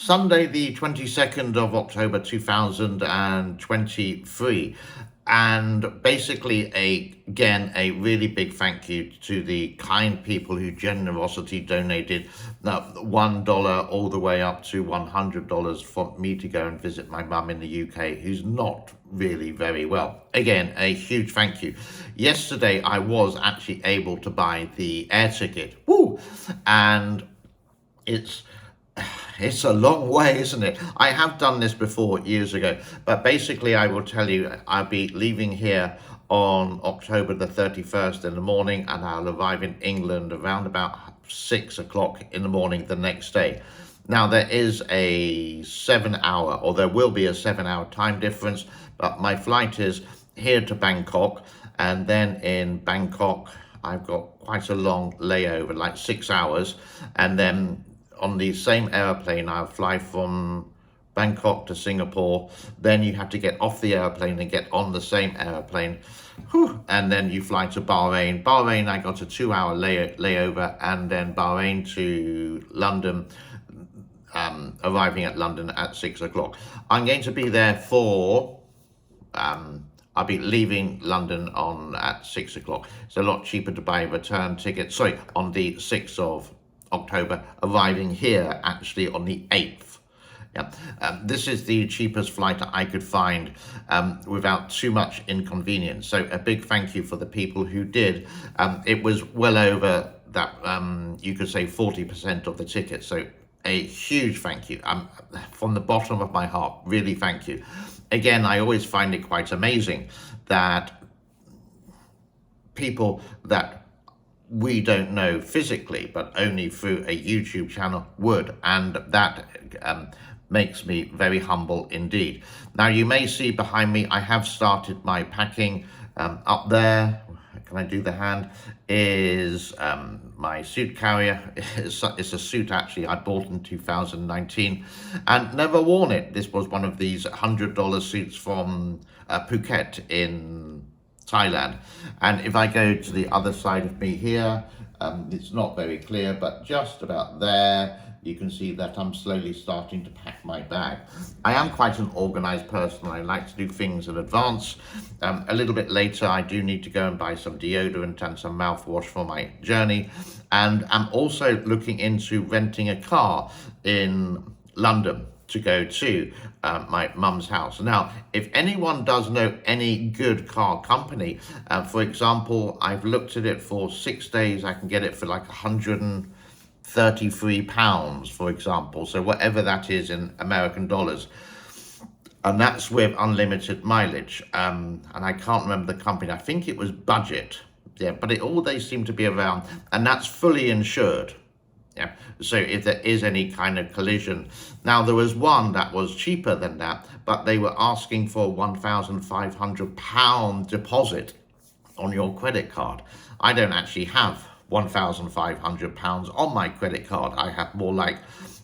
Sunday, the 22nd of October 2023. And basically, again, a really big thank you to the kind people who generosity donated $1 all the way up to $100 for me to go and visit my mum in the UK, who's not really very well. Again, a huge thank you. Yesterday, I was actually able to buy the air ticket. Woo! And it's it's a long way, isn't it? I have done this before years ago, but basically I will tell you I'll be leaving here on October the 31st in the morning, and I'll arrive in England around about 6 o'clock in the morning the next day. Now there is a 7 hour, or there will be a 7 hour time difference, but my flight is here to Bangkok, and then in Bangkok I've got quite a long layover, like 6 hours, and then on the same airplane, I'll fly from Bangkok to Singapore. Then you have to get off the airplane and get on the same airplane. Whew. And then you fly to Bahrain. Bahrain, I got a 2 hour layover, and then Bahrain to London, arriving at London at 6 o'clock. I'm going to be there for, I'll be leaving London on at 6 o'clock. It's a lot cheaper to buy a return ticket. Sorry, on the 6th of October, arriving here actually on the 8th. Yeah. This is the cheapest flight I could find without too much inconvenience. So a big thank you for the people who did. It was well over that, you could say 40% of the ticket. So a huge thank you. From the bottom of my heart, really thank you. Again, I always find it quite amazing that people that we don't know physically, but only through a YouTube channel would. And that makes me very humble indeed. Now, you may see behind me, I have started my packing. Up there, can I do the hand, is my suit carrier. It's a suit actually I bought in 2019 and never worn it. This was one of these $100 suits from Phuket in Thailand. And if I go to the other side of me here, it's not very clear, but just about there, you can see that I'm slowly starting to pack my bag. I am quite an organized person. I like to do things in advance. A little bit later, I do need to go and buy some deodorant and some mouthwash for my journey. And I'm also looking into renting a car in London to go to my mum's house. Now, if anyone does know any good car company, for example, I've looked at it for 6 days, I can get it for like £133, for example. So whatever that is in American dollars. And that's with unlimited mileage. And I can't remember the company. I think it was Budget. Yeah, but they seem to be around, and that's fully insured. Yeah. So if there is any kind of collision. Now, there was one that was cheaper than that, but they were asking for £1,500 deposit on your credit card. I don't actually have £1,500 on my credit card. I have more like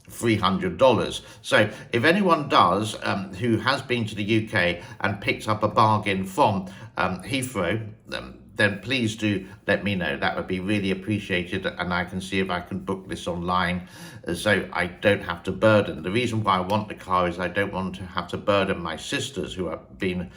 $300. So if anyone does, who has been to the UK and picked up a bargain from Heathrow, then please do let me know. That would be really appreciated, and I can see if I can book this online so I don't have to burden. The reason why I want the car is I don't want to have to burden my sisters, who have been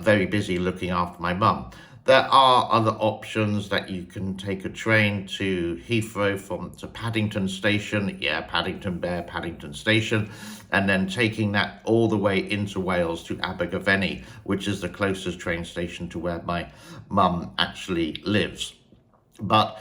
very busy looking after my mum. There are other options that you can take a train to Heathrow to Paddington Station. Yeah, Paddington Station. And then taking that all the way into Wales to Abergavenny, which is the closest train station to where my mum actually lives. But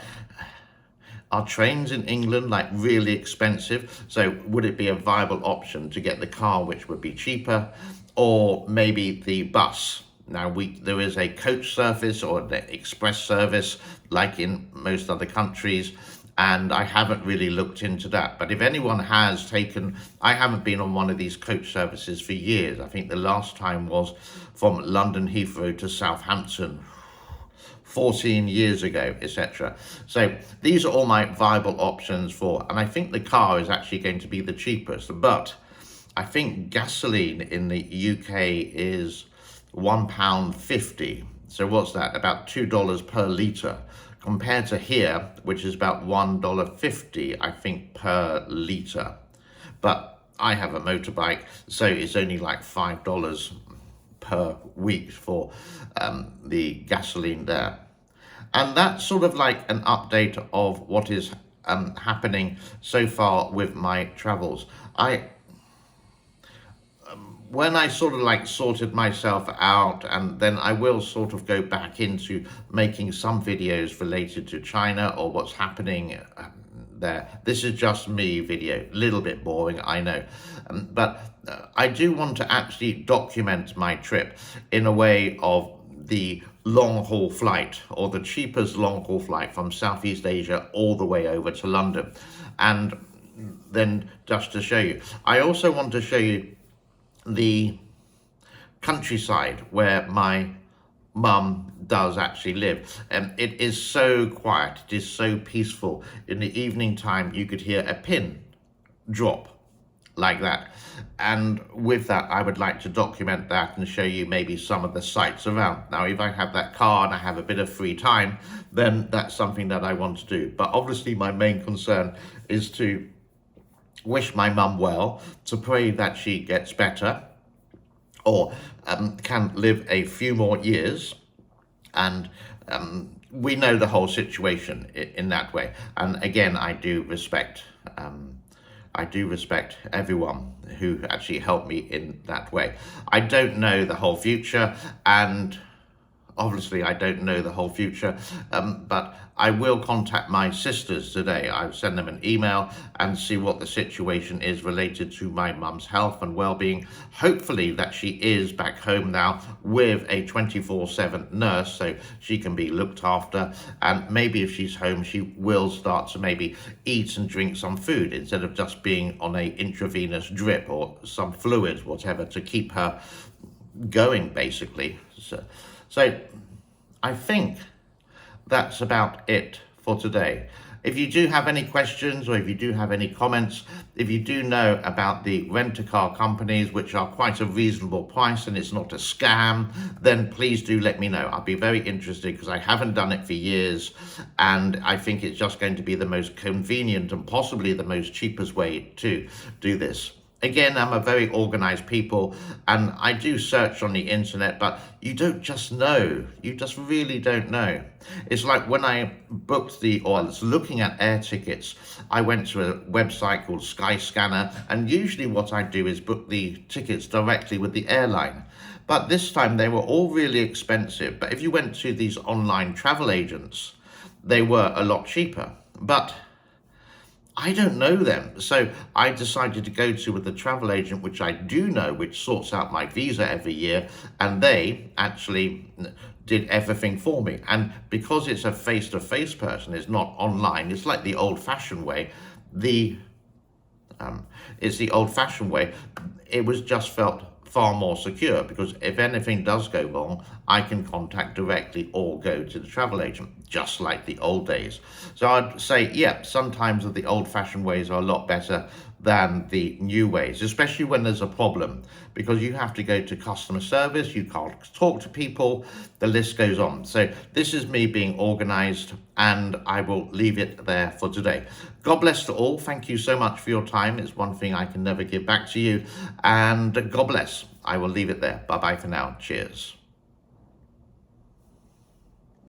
are trains in England like really expensive? So would it be a viable option to get the car, which would be cheaper, or maybe the bus? Now, there is a coach service or an express service like in most other countries, and I haven't really looked into that. But if anyone has taken, I haven't been on one of these coach services for years. I think the last time was from London Heathrow to Southampton 14 years ago, etc. So these are all my viable options and I think the car is actually going to be the cheapest. But I think gasoline in the UK is £1.50. So what's that? About $2 per litre, compared to here, which is about $1.50, I think, per litre. But I have a motorbike, so it's only like $5 per week for the gasoline there. And that's sort of like an update of what is happening so far with my travels. When I sort of like sorted myself out, and then I will sort of go back into making some videos related to China or what's happening there. This is just me video, a little bit boring, I know, but I do want to actually document my trip in a way of the long haul flight, or the cheapest long haul flight from Southeast Asia all the way over to London. And then just to show you, I also want to show you the countryside where my mum does actually live. It is so quiet, it is so peaceful. In the evening time, you could hear a pin drop like that. And with that, I would like to document that and show you maybe some of the sights around. Now, if I have that car and I have a bit of free time, then that's something that I want to do. But obviously, my main concern is to wish my mum well, to pray that she gets better, or can live a few more years. And we know the whole situation in that way. And again, I do respect everyone who actually helped me in that way. I don't know the whole future, and obviously I don't know the whole future, but I will contact my sisters today. I'll send them an email and see what the situation is related to my mum's health and well-being. Hopefully that she is back home now with a 24/7 nurse, so she can be looked after. And maybe if she's home, she will start to maybe eat and drink some food instead of just being on a intravenous drip or some fluids, whatever, to keep her going, basically. So I think that's about it for today. If you do have any questions, or if you do have any comments, if you do know about the rent-a-car companies, which are quite a reasonable price and it's not a scam, then please do let me know. I'll be very interested, because I haven't done it for years, and I think it's just going to be the most convenient and possibly the most cheapest way to do this. Again, I'm a very organized people, and I do search on the internet, but you don't just know. You just really don't know. It's like when I booked or I was looking at air tickets, I went to a website called Skyscanner, and usually what I do is book the tickets directly with the airline. But this time they were all really expensive. But if you went to these online travel agents, they were a lot cheaper. But I don't know them. So I decided to go with the travel agent, which I do know, which sorts out my visa every year. And they actually did everything for me. And because it's a face-to-face person, it's not online, it's like the old-fashioned way. It's the old-fashioned way. It was just felt far more secure, because if anything does go wrong, I can contact directly or go to the travel agent, just like the old days. So I'd say, yeah, sometimes the old-fashioned ways are a lot better than the new ways, especially when there's a problem, because you have to go to customer service, you can't talk to people, the list goes on. So this is me being organized, and I will leave it there for today. God bless to all. Thank you so much for your time. It's one thing I can never give back to you. And God bless. I will leave it there. Bye-bye for now. Cheers.